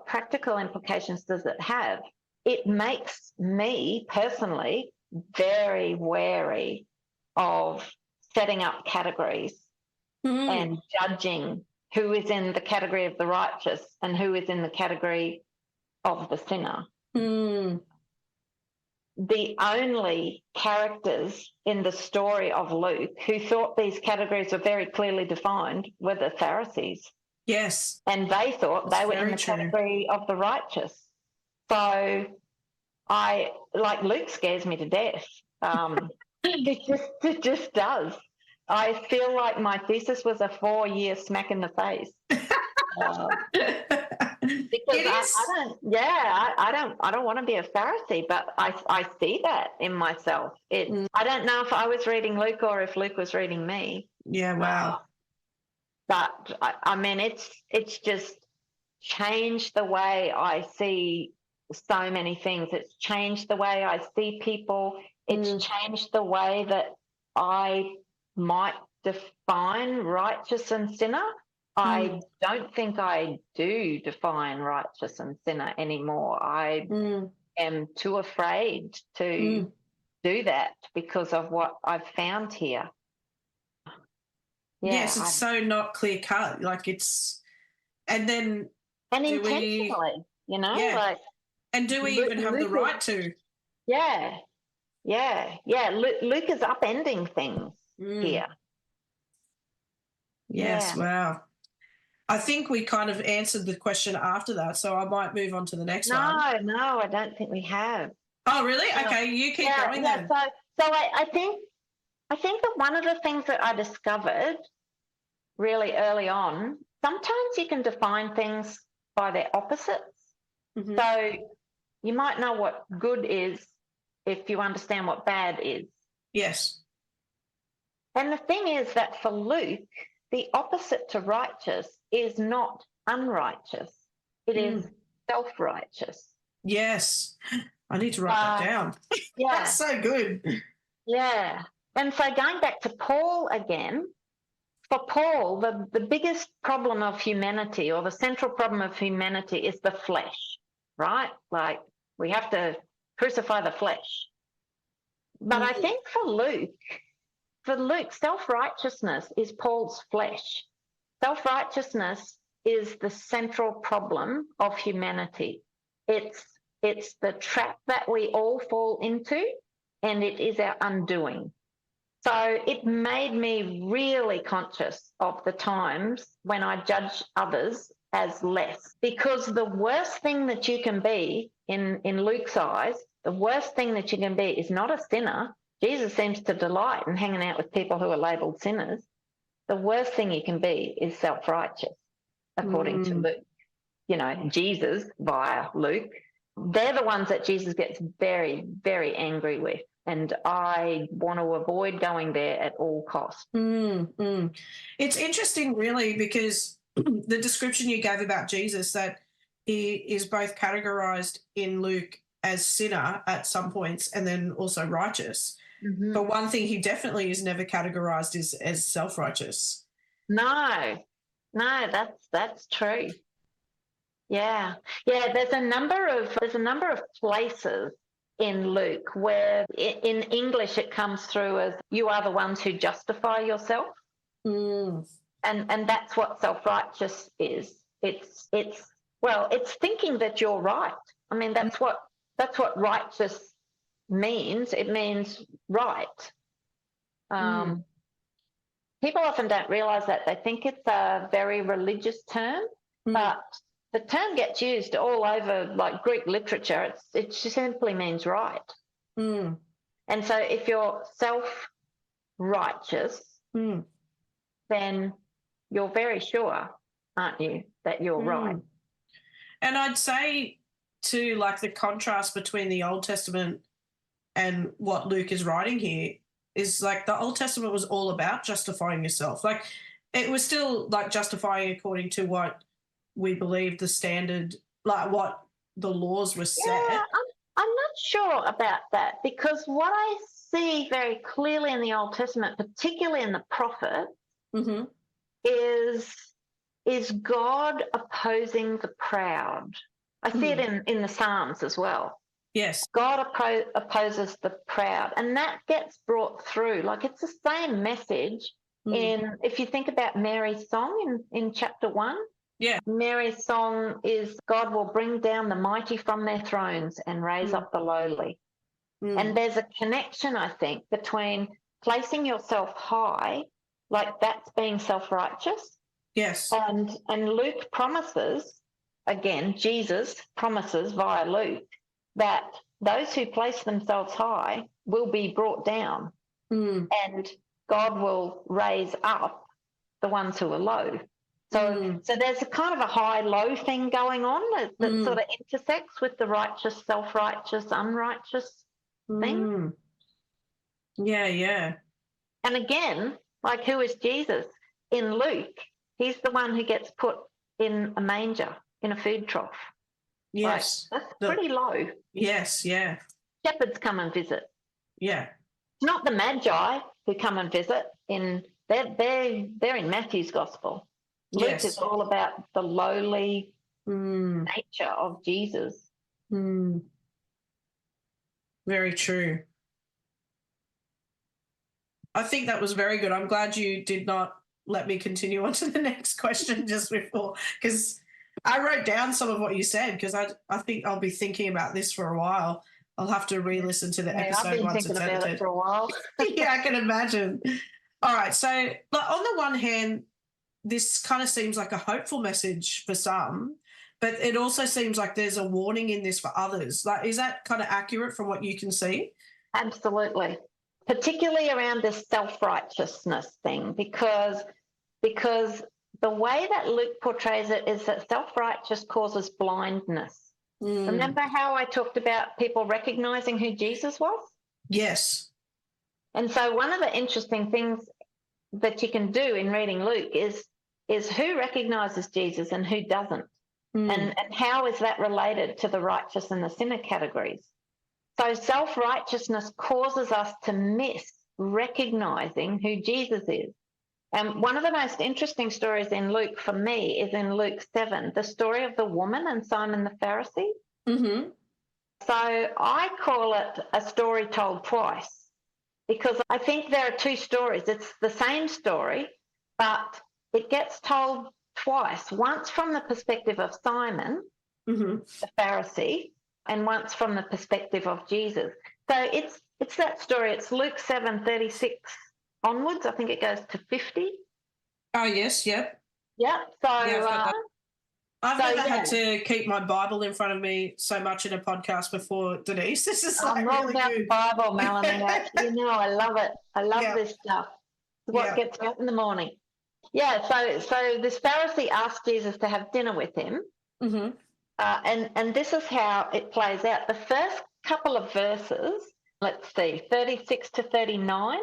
practical implications does it have? It makes me personally very wary of setting up categories and judging who is in the category of the righteous and who is in the category of the sinner. The only characters in the story of Luke who thought these categories were very clearly defined were the Pharisees. Yes. And they thought they were in the category of the righteous. So Luke scares me to death. It just does. I feel like my thesis was a 4-year smack in the face. Because I don't want to be a Pharisee, but I see that in myself. I don't know if I was reading Luke or if Luke was reading me. Yeah, wow. But I mean, it's just changed the way I see so many things. It's changed the way I see people. It's changed the way that I might define righteous and sinner. I don't think I do define righteous and sinner anymore. I am too afraid to do that because of what I've found here. Yeah, yes, it's so not clear cut. Like and intentionally, like. And do we even have the right to? Yeah. Luke is upending things here. Yes, wow. I think we kind of answered the question after that, so I might move on to the next one. No, I don't think we have. Oh, really? Okay, you keep going then. So I think that one of the things that I discovered really early on, sometimes you can define things by their opposites. So you might know what good is if you understand what bad is. Yes. And the thing is that for Luke, the opposite to righteous is not unrighteous. It is self-righteous. Yes. I need to write that down. Yeah. That's so good. Yeah. And so going back to Paul again, for Paul, the biggest problem of humanity, or the central problem of humanity, is the flesh, right? Like, we have to crucify the flesh. But I think for Luke, self-righteousness is Paul's flesh. Self-righteousness is the central problem of humanity. It's the trap that we all fall into, and it is our undoing. So it made me really conscious of the times when I judge others as less, because the worst thing that you can be in Luke's eyes, the worst thing that you can be is not a sinner. Jesus seems to delight in hanging out with people who are labelled sinners. The worst thing you can be is self-righteous, according to Luke. Jesus via Luke. They're the ones that Jesus gets very, very angry with. And I want to avoid going there at all costs. It's interesting, really, because the description you gave about Jesus, that he is both categorized in Luke as sinner at some points and then also righteous. But one thing he definitely is never categorized is as self-righteous. No, that's true. Yeah. There's a number of places in Luke where in English it comes through as you are the ones who justify yourself. And that's what self-righteous is. It's thinking that you're right. I mean, that's what righteous means. It means right. People often don't realize that. They think it's a very religious term, but the term gets used all over like Greek literature. It just simply means right. Mm. And so if you're self-righteous, then you're very sure, aren't you, that you're right? And I'd say too, like the contrast between the Old Testament and what Luke is writing here is like the Old Testament was all about justifying yourself. Like it was still like justifying according to what we believe the standard, like what the laws were set. Yeah, I'm not sure about that, because what I see very clearly in the Old Testament, particularly in the prophets, is God opposing the proud. I see it in the Psalms as well. Yes. God opposes the proud, and that gets brought through. Like it's the same message if you think about Mary's song in chapter 1. Yeah. Mary's song is God will bring down the mighty from their thrones and raise up the lowly. And there's a connection, I think, between placing yourself high, like that's being self-righteous. Yes. And Luke promises, again, Jesus promises via Luke, that those who place themselves high will be brought down, and God will raise up the ones who are low. So there's a kind of a high-low thing going on that sort of intersects with the righteous, self-righteous, unrighteous thing. Yeah, yeah. And again, like who is Jesus? In Luke, he's the one who gets put in a manger, in a food trough. Yes. Like, that's pretty low. Yes, yeah. Shepherds come and visit. Yeah. It's not the Magi who come and visit. They're in Matthew's gospel. Luke is all about the lowly nature of Jesus. Very true. I think that was very good. I'm glad you did not let me continue on to the next question just before, because I wrote down some of what you said, because I think I'll be thinking about this for a while. I'll have to re-listen to the episode I've been once thinking it's about edited. it for a while. Yeah, I can imagine. All right, so like, on the one hand, this kind of seems like a hopeful message for some, but it also seems like there's a warning in this for others. Like, is that kind of accurate from what you can see? Absolutely. Particularly around this self-righteousness thing, because the way that Luke portrays it is that self-righteous causes blindness. Remember how I talked about people recognizing who Jesus was? Yes. And so one of the interesting things that you can do in reading Luke is who recognizes Jesus and who doesn't, and how is that related to the righteous and the sinner categories. So self-righteousness causes us to miss recognizing who Jesus is. And one of the most interesting stories in Luke for me is in Luke 7, the story of the woman and Simon the Pharisee. So I call it a story told twice, because I think there are two stories. It's the same story, but it gets told twice, once from the perspective of Simon, the Pharisee, and once from the perspective of Jesus. So it's that story. It's Luke 7:36 onwards. I think it goes to 50. Oh, yes, yep. Yep. So I've never had to keep my Bible in front of me so much in a podcast before, Denise. This is like really about good. Bible, Melanie. You know, I love it. I love this stuff. It's what gets me up in the morning. Yeah. So this Pharisee asked Jesus to have dinner with him. And this is how it plays out. The first couple of verses, let's see, 36 to 39.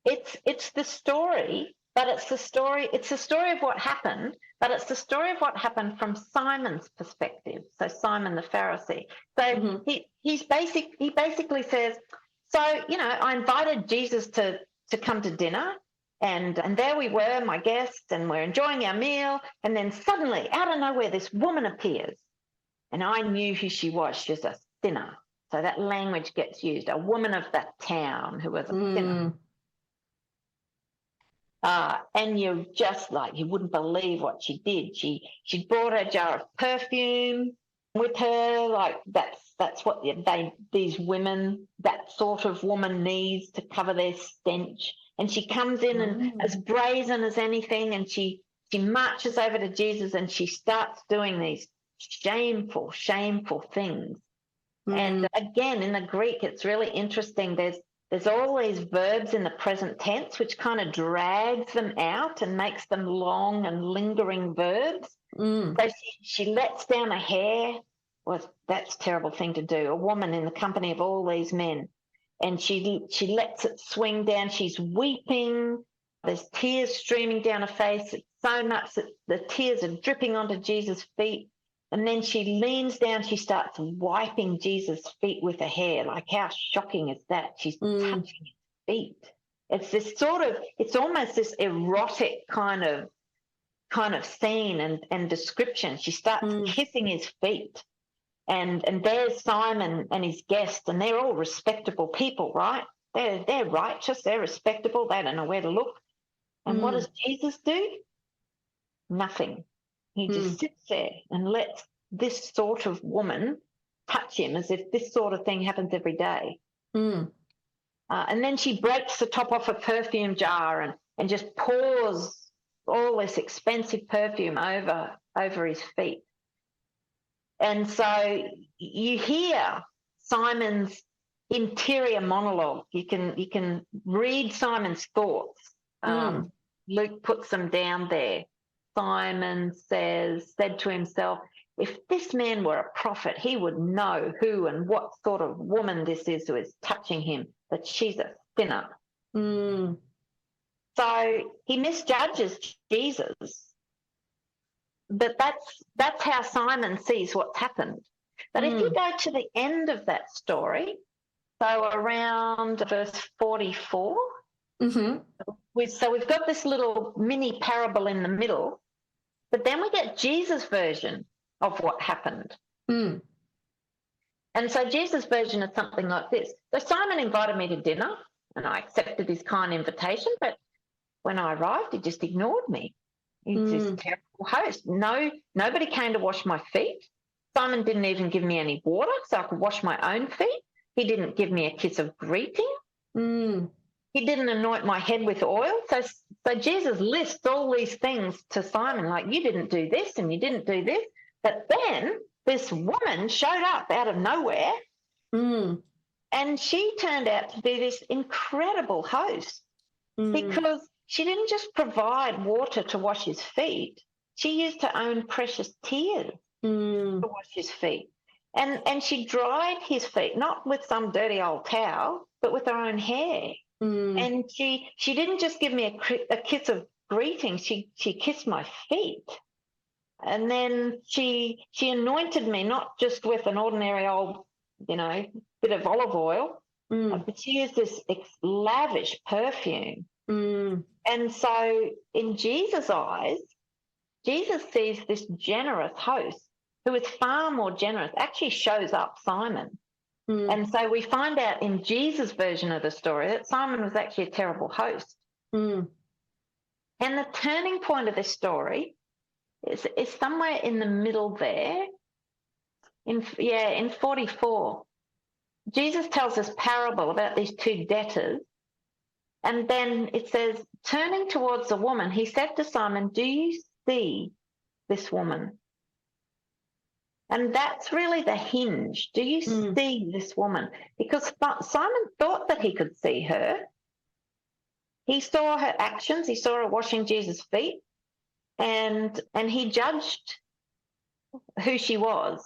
It's the story, but it's the story of what happened, but it's the story of what happened from Simon's perspective. So Simon the Pharisee. So he basically says, so, you know, I invited Jesus to come to dinner. And there we were, my guests, and we're enjoying our meal. And then suddenly, out of nowhere, this woman appears. And I knew who she was. She was a sinner. So that language gets used, a woman of that town who was a sinner. And you're just like, you wouldn't believe what she did. She brought a jar of perfume with her. Like that's what these women, that sort of woman needs to cover their stench. And she comes in and as brazen as anything, and she she marches over to Jesus and she starts doing these shameful, shameful things. And again, in the Greek, it's really interesting. There's all these verbs in the present tense, which kind of drags them out and makes them long and lingering verbs. So she lets down a hair. Well, that's a terrible thing to do. A woman in the company of all these men. And she lets it swing down. She's weeping. There's tears streaming down her face. It's so much that the tears are dripping onto Jesus' feet. And then she leans down. She starts wiping Jesus' feet with her hair. Like, how shocking is that? She's touching his feet. It's this it's almost this erotic kind of scene and description. She starts kissing his feet. And there's Simon and his guest, and they're all respectable people, right? They're righteous, they're respectable, they don't know where to look. And what does Jesus do? Nothing. He just sits there and lets this sort of woman touch him as if this sort of thing happens every day. And then she breaks the top off a perfume jar and just pours all this expensive perfume over his feet. And so you hear Simon's interior monologue. You can read Simon's thoughts. Luke puts them down there. Simon said to himself, if this man were a prophet, he would know who and what sort of woman this is who is touching him, that she's a sinner. So he misjudges Jesus. But that's how Simon sees what's happened. But if you go to the end of that story, so around verse 44, so we've got this little mini parable in the middle, but then we get Jesus' version of what happened. And so Jesus' version is something like this. So Simon invited me to dinner, and I accepted his kind invitation, but when I arrived, he just ignored me. He's this terrible host. Nobody came to wash my feet. Simon didn't even give me any water so I could wash my own feet. He didn't give me a kiss of greeting. He didn't anoint my head with oil. So Jesus lists all these things to Simon, like, you didn't do this and you didn't do this. But then this woman showed up out of nowhere, and she turned out to be this incredible host because she didn't just provide water to wash his feet. She used her own precious tears to wash his feet. And she dried his feet, not with some dirty old towel, but with her own hair. And she didn't just give me a kiss of greeting. She kissed my feet. And then she anointed me, not just with an ordinary old, bit of olive oil, but she used this lavish perfume. And so in Jesus' eyes, Jesus sees this generous host who is far more generous, actually shows up Simon. And so we find out in Jesus' version of the story that Simon was actually a terrible host. And the turning point of this story is somewhere in the middle there. In 44, Jesus tells this parable about these two debtors. And then it says, turning towards the woman, he said to Simon, do you see this woman? And that's really the hinge. Do you see this woman? Because Simon thought that he could see her. He saw her actions. He saw her washing Jesus' feet. And he judged who she was.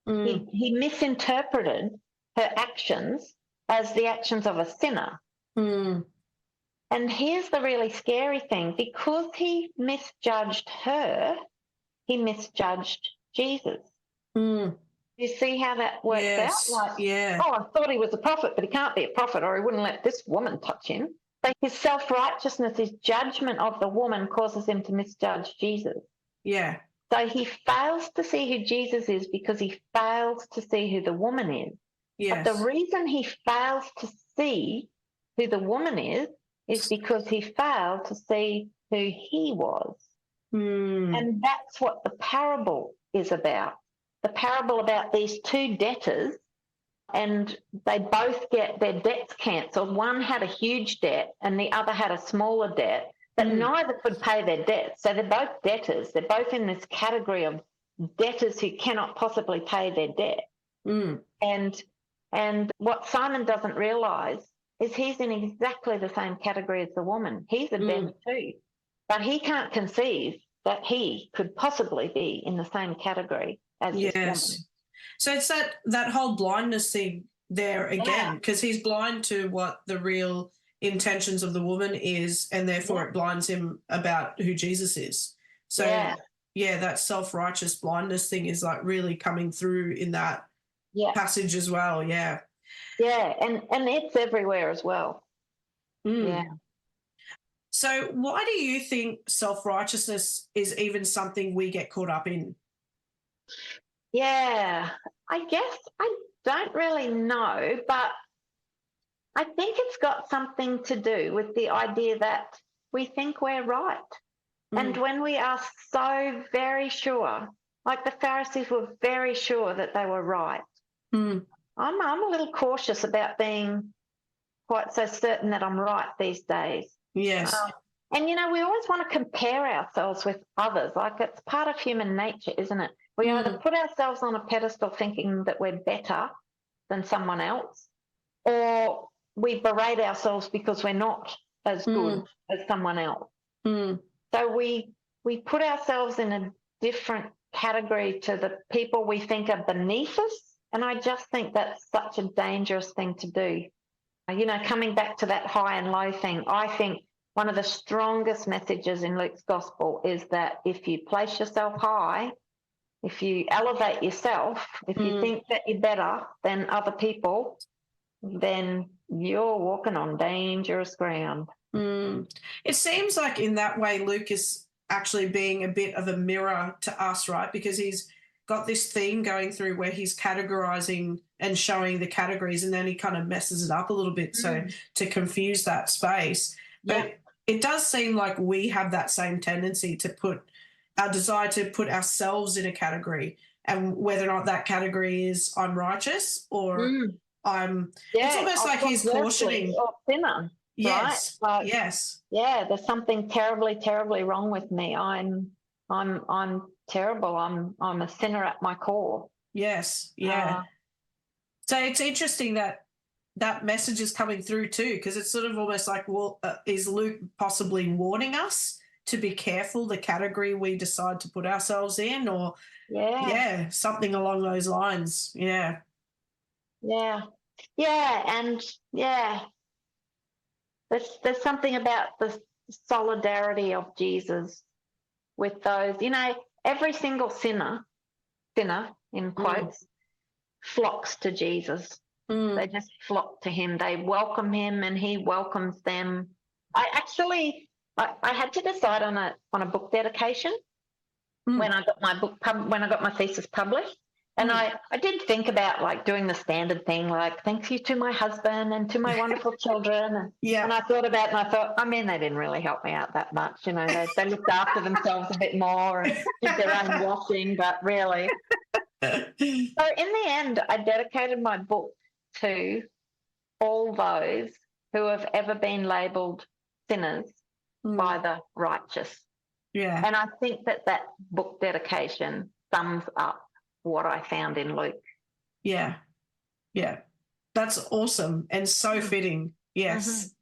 He misinterpreted her actions as the actions of a sinner. And here's the really scary thing. Because he misjudged her, he misjudged Jesus. You see how that works out? I thought he was a prophet, but he can't be a prophet or he wouldn't let this woman touch him. So his self-righteousness, his judgment of the woman causes him to misjudge Jesus. Yeah. So he fails to see who Jesus is because he fails to see who the woman is. Yes. But the reason he fails to see who the woman is because he failed to see who he was. And that's what the parable is about. The parable about these two debtors, and they both get their debts cancelled. One had a huge debt and the other had a smaller debt. but neither could pay their debts. So they're both debtors. They're both in this category of debtors who cannot possibly pay their debt. And what Simon doesn't realise is he's in exactly the same category as the woman. He's a debtor too, but he can't conceive that he could possibly be in the same category as this woman. So it's that whole blindness thing there again, because he's blind to what the real intentions of the woman is, and therefore it blinds him about who Jesus is. So that self-righteous blindness thing is like really coming through in that passage as well. And it's everywhere as well. So why do you think self-righteousness is even something we get caught up in? I guess I don't really know, but I think it's got something to do with the idea that we think we're right. And when we are so very sure, like the Pharisees were very sure that they were right, I'm a little cautious about being quite so certain that I'm right these days. Yes. And, we always want to compare ourselves with others. Like it's part of human nature, isn't it? We either put ourselves on a pedestal thinking that we're better than someone else, or we berate ourselves because we're not as good as someone else. So we put ourselves in a different category to the people we think are beneath us. And I just think that's such a dangerous thing to do. Coming back to that high and low thing, I think one of the strongest messages in Luke's gospel is that if you place yourself high, if you elevate yourself, if you think that you're better than other people, then you're walking on dangerous ground. It seems like in that way Luke is actually being a bit of a mirror to us, right? Because he's got this theme going through where he's categorizing and showing the categories, and then he kind of messes it up a little bit so to confuse that space. But it does seem like we have that same tendency to put our desire to put ourselves in a category, and whether or not that category is I'm righteous or I'm it's almost like he's cautioning or sinner. Yes. Right? Like, yes. Yeah, there's something terribly, terribly wrong with me. I'm terrible. I'm a sinner at my core. Yes. Yeah. So it's interesting that message is coming through too, because it's sort of almost like, well, is Luke possibly warning us to be careful the category we decide to put ourselves in, or something along those lines? And there's something about the solidarity of Jesus with those. Every single sinner in quotes, flocks to Jesus. They just flock to him. They welcome him, and he welcomes them. I had to decide on a book dedication when I got my thesis published. And I did think about like doing the standard thing, like thank you to my husband and to my wonderful children. And I thought about it, and I thought, they didn't really help me out that much. They looked after themselves a bit more and did their own washing, but really. So in the end, I dedicated my book to all those who have ever been labelled sinners by the righteous. And I think that book dedication sums up what I found in Luke. That's awesome and so fitting. Yes.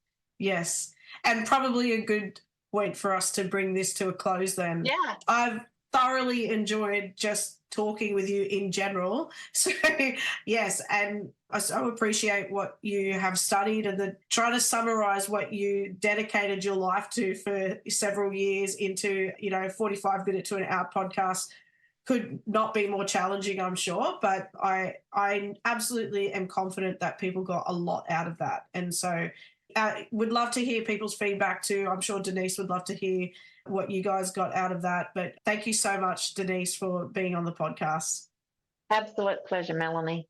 And probably a good point for us to bring this to a close then. I've thoroughly enjoyed just talking with you in general. So yes, and I so appreciate what you have studied and trying to summarize what you dedicated your life to for several years into 45-minute to an hour podcast. Could not be more challenging, I'm sure, but I absolutely am confident that people got a lot out of that. And so would love to hear people's feedback too. I'm sure Denise would love to hear what you guys got out of that. But thank you so much, Denise, for being on the podcast. Absolute pleasure, Melanie.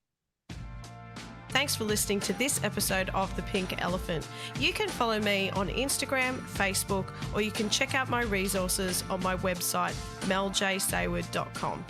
Thanks for listening to this episode of The Pink Elephant. You can follow me on Instagram, Facebook, or you can check out my resources on my website, meljsayward.com.